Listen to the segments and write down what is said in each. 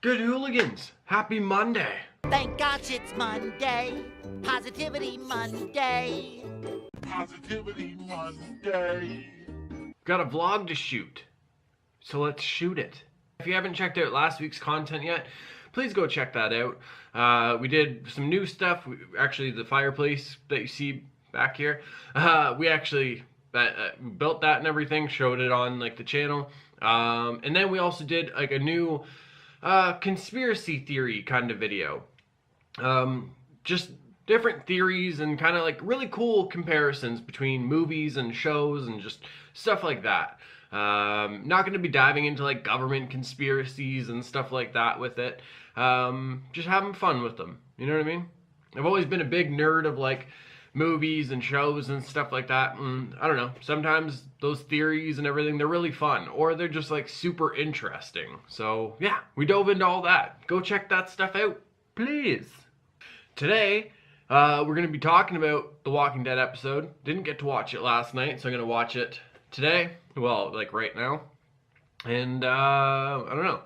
Good Hooligans! Happy Monday! Thank gosh it's Monday. Positivity Monday. Positivity Monday. Got a vlog to shoot, so let's shoot it. If you haven't checked out last week's content yet, please go check that out. We did some new stuff. Actually, the fireplace that you see back here, we actually built that and everything, showed it on like the channel. And then we also did like a new conspiracy theory kind of video. Just different theories and kind of like really cool comparisons between movies and shows and just stuff like that. Not going to be diving into like government conspiracies and stuff like that with it. Just having fun with them. You know what I mean? I've always been a big nerd of like movies and shows and stuff like that. And I don't know, sometimes those theories and everything, they're really fun, or they're just like super interesting. So yeah, we dove into all that. Go check that stuff out, please. Today, we're going to be talking about the Walking Dead episode. Didn't get to watch it last night, so I'm going to watch it today. Well, like right now. And I don't know.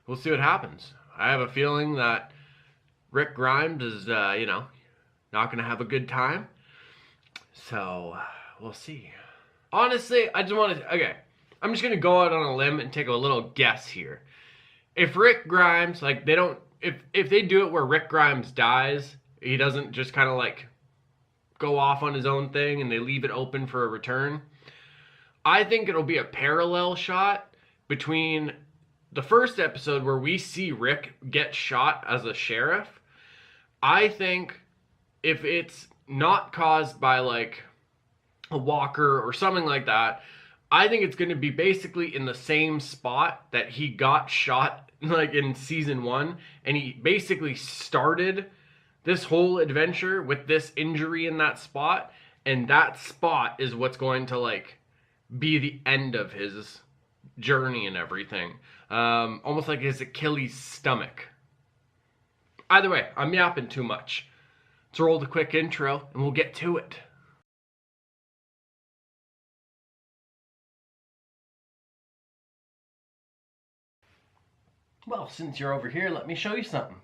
We'll see what happens. I have a feeling that Rick Grimes is, not going to have a good time. So, we'll see. Honestly, I just want to... Okay, I'm just going to go out on a limb and take a little guess here. If Rick Grimes, like, they don't... If they do it where Rick Grimes dies, he doesn't just kind of, like, go off on his own thing and they leave it open for a return, I think it'll be a parallel shot between the first episode where we see Rick get shot as a sheriff. I think if it's not caused by like a walker or something like that, I think it's going to be basically in the same spot that he got shot like in season 1, and he basically started this whole adventure with this injury in that spot, and that spot is what's going to like be the end of his journey and everything. Almost like his Achilles stomach. Either way, I'm yapping too much. Let's roll the quick intro and we'll get to it. Well, since you're over here, let me show you something.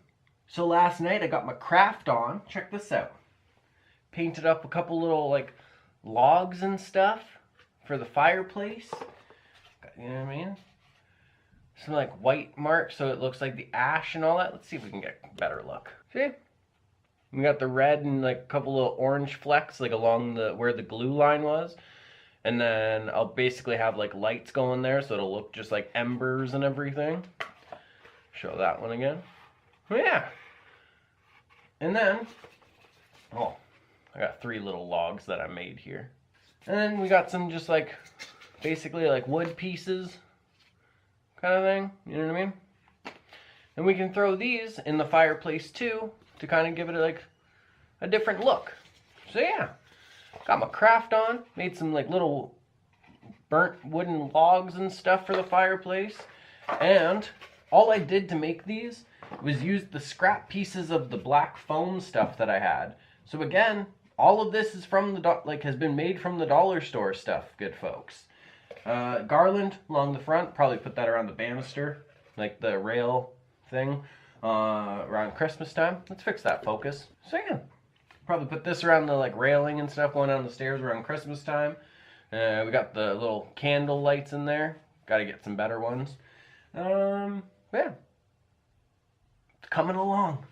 So last night I got my craft on. Check this out. Painted up a couple little like logs and stuff for the fireplace. You know what I mean? Some like white marks so it looks like the ash and all that. Let's see if we can get a better look. See? We got the red and like a couple little orange flecks like along the where the glue line was. And then I'll basically have like lights going there so it'll look just like embers and everything. Show that one again. Oh, yeah. And then, oh, I got 3 little logs that I made here. And then we got some just like basically like wood pieces kind of thing, you know what I mean? And we can throw these in the fireplace too to kind of give it like a different look. So yeah, got my craft on, made some like little burnt wooden logs and stuff for the fireplace. And all I did to make these was use the scrap pieces of the black foam stuff that I had. So again, all of this is from the has been made from the dollar store stuff, good folks. Garland along the front, probably put that around the banister, like the rail thing, around Christmas time. Let's fix that focus. So yeah, probably put this around the like railing and stuff going down the stairs around Christmas time. We got the little candle lights in there. Got to get some better ones. Yeah, it's coming along.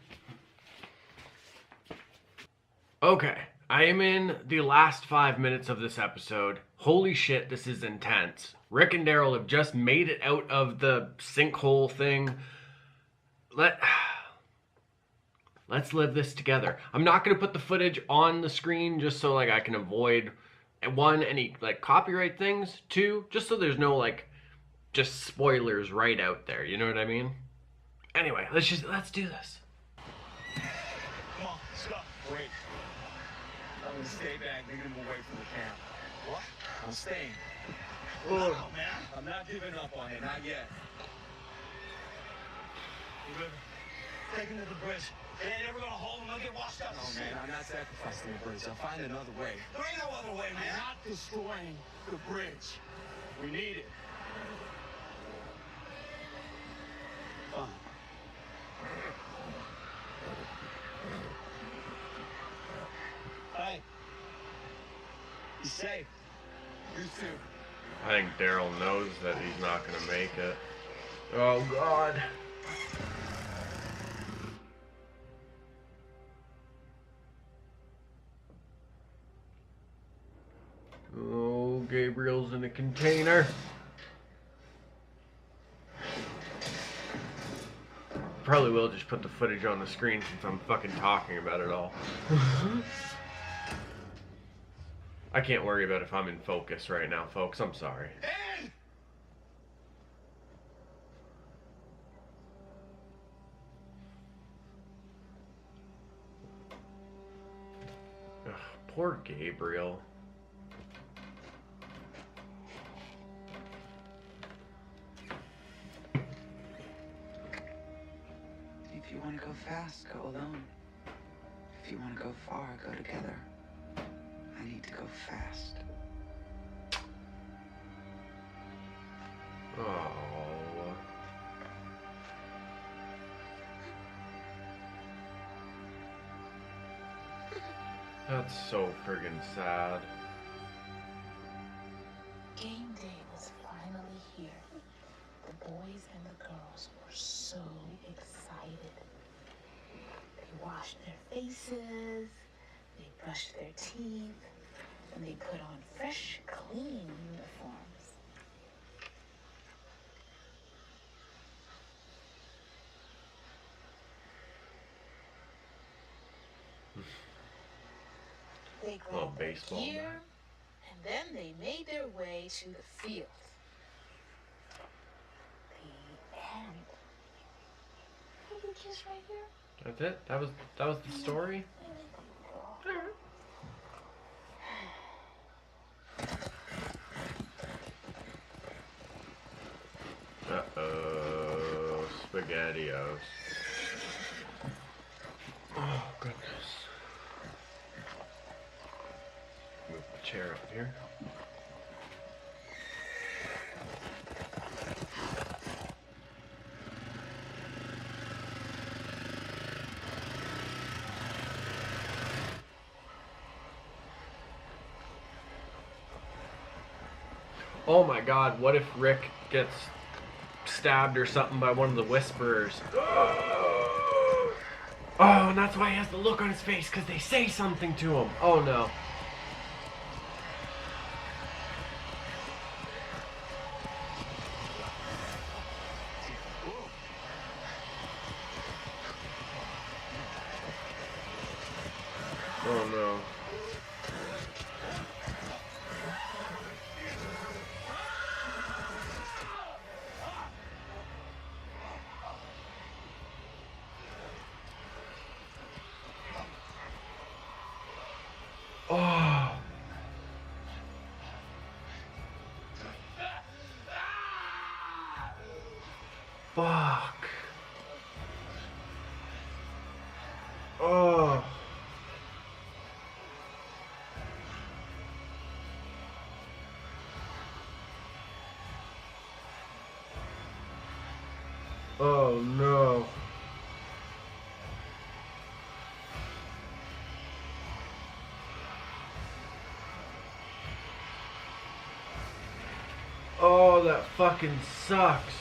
Okay, I am in the last 5 minutes of this episode. Holy shit, this is intense. Rick and Daryl have just made it out of the sinkhole thing. Let's live this together. I'm not going to put the footage on the screen just so like I can avoid, 1, any like copyright things, 2, just so there's no like just spoilers right out there, you know what I mean? Anyway, let's do this. Come on, stop. Wait. I'm gonna stay back, leaving him away from the camp. What? I'm staying. Oh, man. I'm not giving up on it, not yet. Take him to the bridge. They ain't ever gonna hold him, they'll get washed up. No, man, I'm not sacrificing the bridge. I'll find another way. There ain't no other way, man. I'm not destroying the bridge. We need it. Fine. Be safe. You too. I think Daryl knows that he's not going to make it. Oh, God. Oh, Gabriel's in a container. Probably will just put the footage on the screen since I'm fucking talking about it all. I can't worry about if I'm in focus right now, folks. I'm sorry. Ed! Ugh, poor Gabriel. If you want to go fast, go alone. If you want to go far, go together. I need to go fast. Oh. That's so friggin' sad. Game day was finally here. The boys and the girls were so excited. They washed their faces, they brushed their teeth, and they put on fresh, clean uniforms. They Little grabbed their baseball gear, bat. and then they made their way to the field. The end. Little kiss right here. That's it? That was the story? Uh-oh. SpaghettiOs. Oh, goodness. Move the chair up here. Oh my God, what if Rick gets stabbed or something by one of the Whisperers? Oh, and that's why he has the look on his face, because they say something to him. Oh no. Oh no. Oh. Fuck. Oh. Oh no. Oh, that fucking sucks.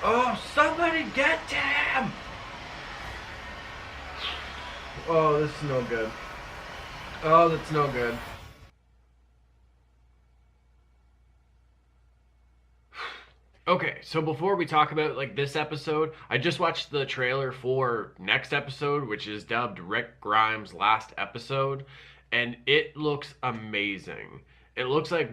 Oh, somebody get to him! Oh, this is no good. Oh, that's no good. Okay, so before we talk about like this episode, I just watched the trailer for next episode, which is dubbed Rick Grimes' last episode, and it looks amazing. It looks like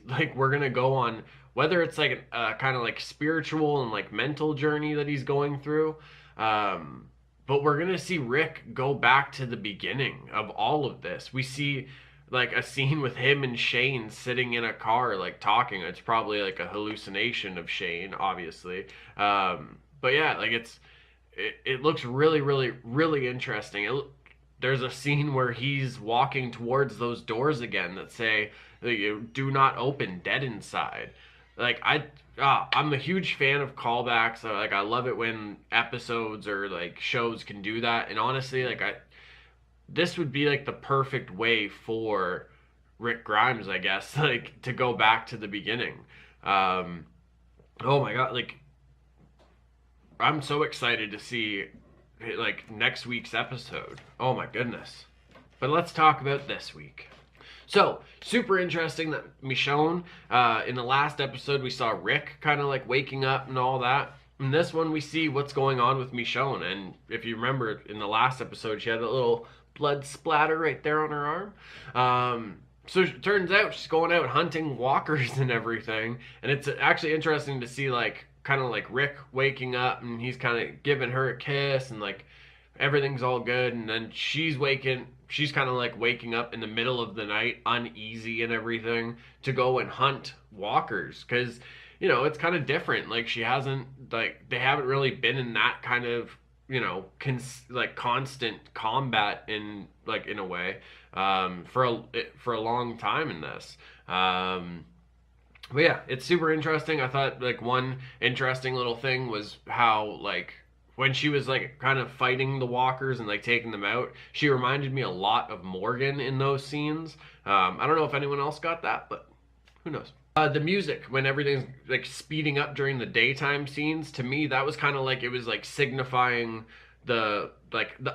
like we're gonna go on, whether it's like a kind of like spiritual and like mental journey that he's going through, but we're gonna see Rick go back to the beginning of all of this. We see like a scene with him and Shane sitting in a car like talking. It's probably like a hallucination of Shane, obviously, but yeah, like it looks really really really interesting. There's a scene where he's walking towards those doors again that say, you do not open, dead inside. Like, I'm a huge fan of callbacks. Like, I love it when episodes or like shows can do that. And honestly, like, this would be like the perfect way for Rick Grimes, I guess, like to go back to the beginning. Oh my God, like I'm so excited to see like next week's episode. Oh my goodness. But let's talk about this week. So, super interesting that Michonne, in the last episode, we saw Rick kind of like waking up and all that. In this one, we see what's going on with Michonne. And if you remember, in the last episode, she had a little blood splatter right there on her arm. So it turns out she's going out hunting walkers and everything. And it's actually interesting to see like kind of like Rick waking up and he's kind of giving her a kiss and like everything's all good. And then she's kind of like waking up in the middle of the night, uneasy and everything, to go and hunt walkers. Because, you know, it's kind of different. Like they haven't really been in that kind of, you know, constant combat in a way, for a long time in this. But yeah, it's super interesting. I thought like one interesting little thing was how like when she was like kind of fighting the walkers and like taking them out, she reminded me a lot of Morgan in those scenes. I don't know if anyone else got that, but who knows. The music, when everything's like speeding up during the daytime scenes, to me that was kind of like it was like signifying the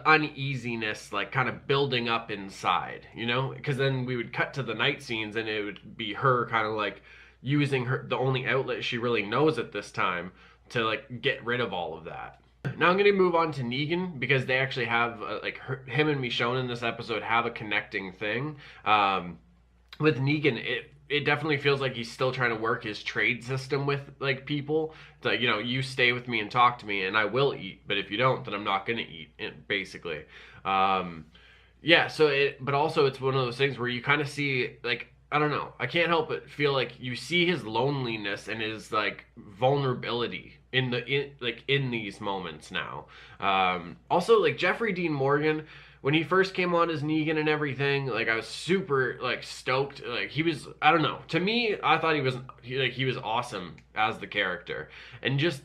uneasiness, like kind of building up inside, you know? Because then we would cut to the night scenes and it would be her kind of like using the only outlet she really knows at this time to like get rid of all of that. Now I'm going to move on to Negan, because they actually have him and Michonne in this episode have a connecting thing. With Negan, it definitely feels like he's still trying to work his trade system with like people. It's like, you know, you stay with me and talk to me and I will eat, but if you don't, then I'm not going to eat, basically. Yeah, but also it's one of those things where you kind of see like, I don't know, I can't help but feel like you see his loneliness and his like vulnerability in these moments now. Also, like Jeffrey Dean Morgan, when he first came on as Negan and everything, like I was super like stoked. Like he was, I don't know, to me I thought he was awesome as the character. And just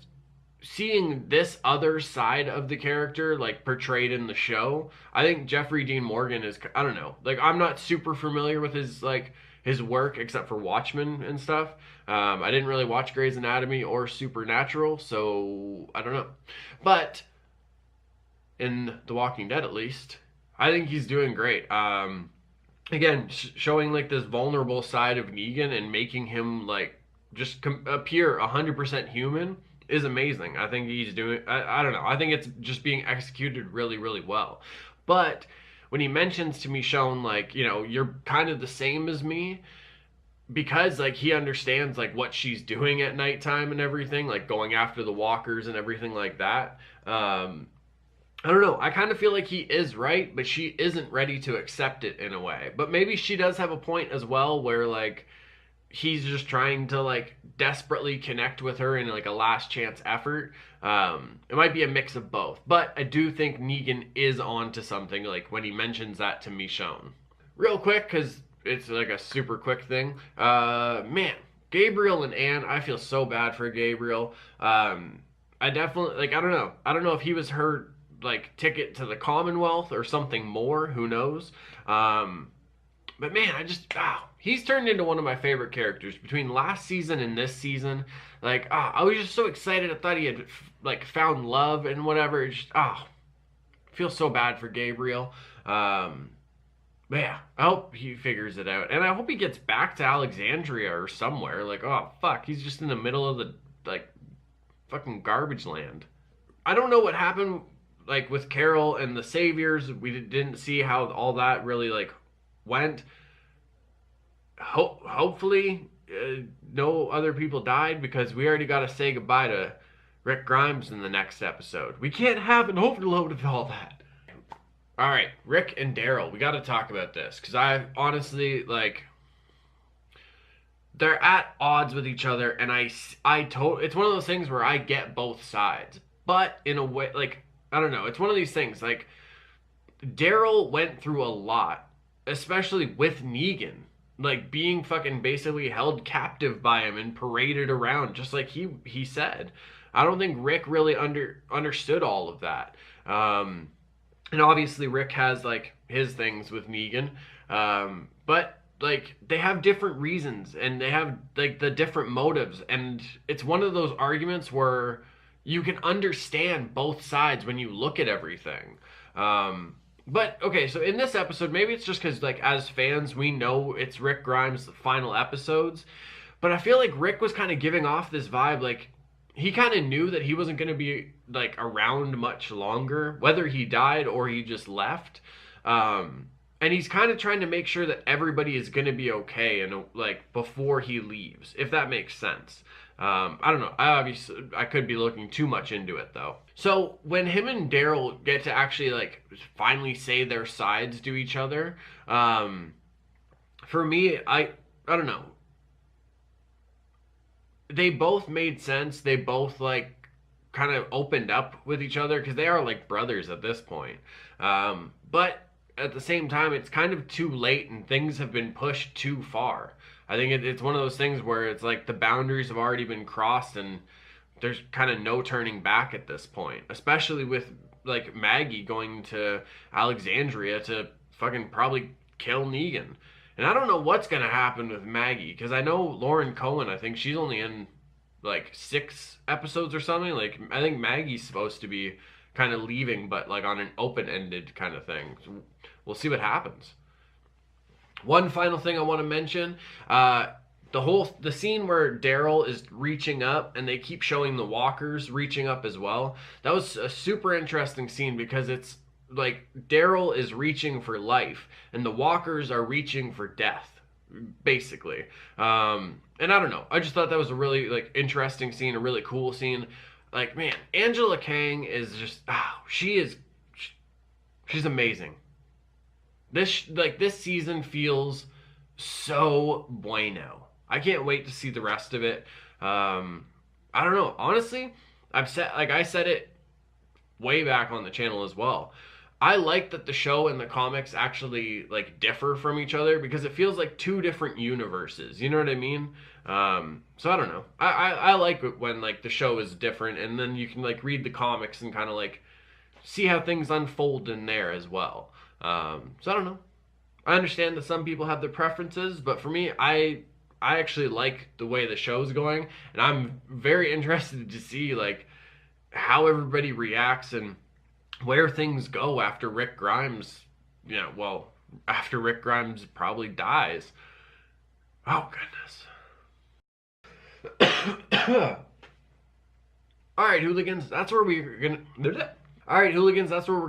seeing this other side of the character like portrayed in the show, I think Jeffrey Dean Morgan is, I don't know, like I'm not super familiar with his work except for Watchmen and stuff. I didn't really watch Grey's Anatomy or Supernatural, so I don't know. But in The Walking Dead, at least, I think he's doing great. Again, showing like this vulnerable side of Negan and making him like just appear 100% human is amazing. I think he's doing, I don't know, I think it's just being executed really, really well. But when he mentions to Michonne, like, you know, you're kind of the same as me, because like he understands like what she's doing at nighttime and everything, like going after the walkers and everything like that. I don't know, I kind of feel like he is right, but she isn't ready to accept it in a way. But maybe she does have a point as well, where like he's just trying to like desperately connect with her in like a last chance effort. It might be a mix of both, but I do think Negan is on to something, like when he mentions that to Michonne. Real quick, because it's like a super quick thing. Man, Gabriel and Anne, I feel so bad for Gabriel. I definitely, like, I don't know if he was her like ticket to the Commonwealth or something more, who knows. But man, he's turned into one of my favorite characters between last season and this season. Like, I was just so excited. I thought he had like found love and whatever. It just, feel so bad for Gabriel. But yeah, I hope he figures it out. And I hope he gets back to Alexandria or somewhere. Like, oh fuck, he's just in the middle of the like fucking garbage land. I don't know what happened like with Carol and the Saviors. We didn't see how all that really like went. Hopefully no other people died, because we already got to say goodbye to Rick Grimes in the next episode. We can't have an overload of all that. All right, Rick and Daryl, we got to talk about this, because I honestly, like, they're at odds with each other, and it's one of those things where I get both sides, but in a way, like, I don't know, it's one of these things, like, Daryl went through a lot, especially with Negan, like being fucking basically held captive by him and paraded around, just like he said. I don't think Rick really understood all of that. And obviously Rick has like his things with Negan, but like they have different reasons and they have like the different motives, and it's one of those arguments where you can understand both sides when you look at everything. But okay, so in this episode, maybe it's just because like as fans we know it's Rick Grimes' final episodes, but I feel like Rick was kind of giving off this vibe like he kind of knew that he wasn't going to be like around much longer, whether he died or he just left. And he's kind of trying to make sure that everybody is going to be okay and like before he leaves, if that makes sense. I don't know. I could be looking too much into it though. So when him and Daryl get to actually like finally say their sides to each other, for me, I don't know. They both made sense. They both like kind of opened up with each other because they are like brothers at this point. But at the same time, it's kind of too late and things have been pushed too far. I think it's one of those things where it's like the boundaries have already been crossed and there's kind of no turning back at this point, especially with like Maggie going to Alexandria to fucking probably kill Negan. And I don't know what's going to happen with Maggie, because I know Lauren Cohen, I think she's only in like 6 episodes or something. Like, I think Maggie's supposed to be kind of leaving, but like on an open-ended kind of thing. So we'll see what happens. One final thing I want to mention, the scene where Daryl is reaching up and they keep showing the walkers reaching up as well. That was a super interesting scene because it's like Daryl is reaching for life and the walkers are reaching for death, basically. And I don't know, I just thought that was a really like interesting scene, a really cool scene. Like, man, Angela Kang is just she's amazing. This season feels so bueno. I can't wait to see the rest of it. I don't know, honestly, I said it way back on the channel as well. I like that the show and the comics actually like differ from each other because it feels like 2 different universes. You know what I mean? So I don't know. I like it when like the show is different and then you can like read the comics and kind of like see how things unfold in there as well. So I don't know. I understand that some people have their preferences, but for me, I actually like the way the show's going, and I'm very interested to see like how everybody reacts and where things go after Rick Grimes, after Rick Grimes probably dies. Oh, goodness. All right, Hooligans, that's where we're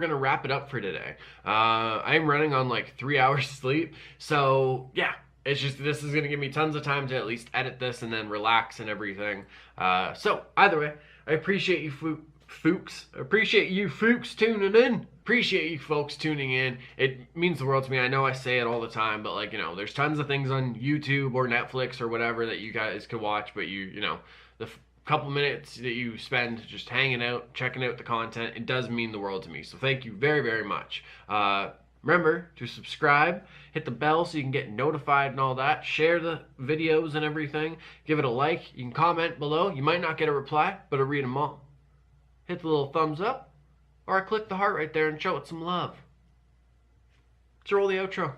gonna wrap it up for today. I'm running on like 3 hours sleep, so yeah, it's just this is gonna give me tons of time to at least edit this and then relax and everything. So either way, I appreciate you Fuchs. Appreciate you Fuchs tuning in. Appreciate you folks tuning in. It means the world to me. I know I say it all the time, but like, there's tons of things on YouTube or Netflix or whatever that you guys could watch, but the couple minutes that you spend just hanging out, checking out the content, it does mean the world to me. So thank you very, very much. Remember to subscribe, hit the bell so you can get notified and all that. Share the videos and everything. Give it a like. You can comment below. You might not get a reply, but I'll read them all. Hit the little thumbs up, or click the heart right there and show it some love. Let's roll the outro.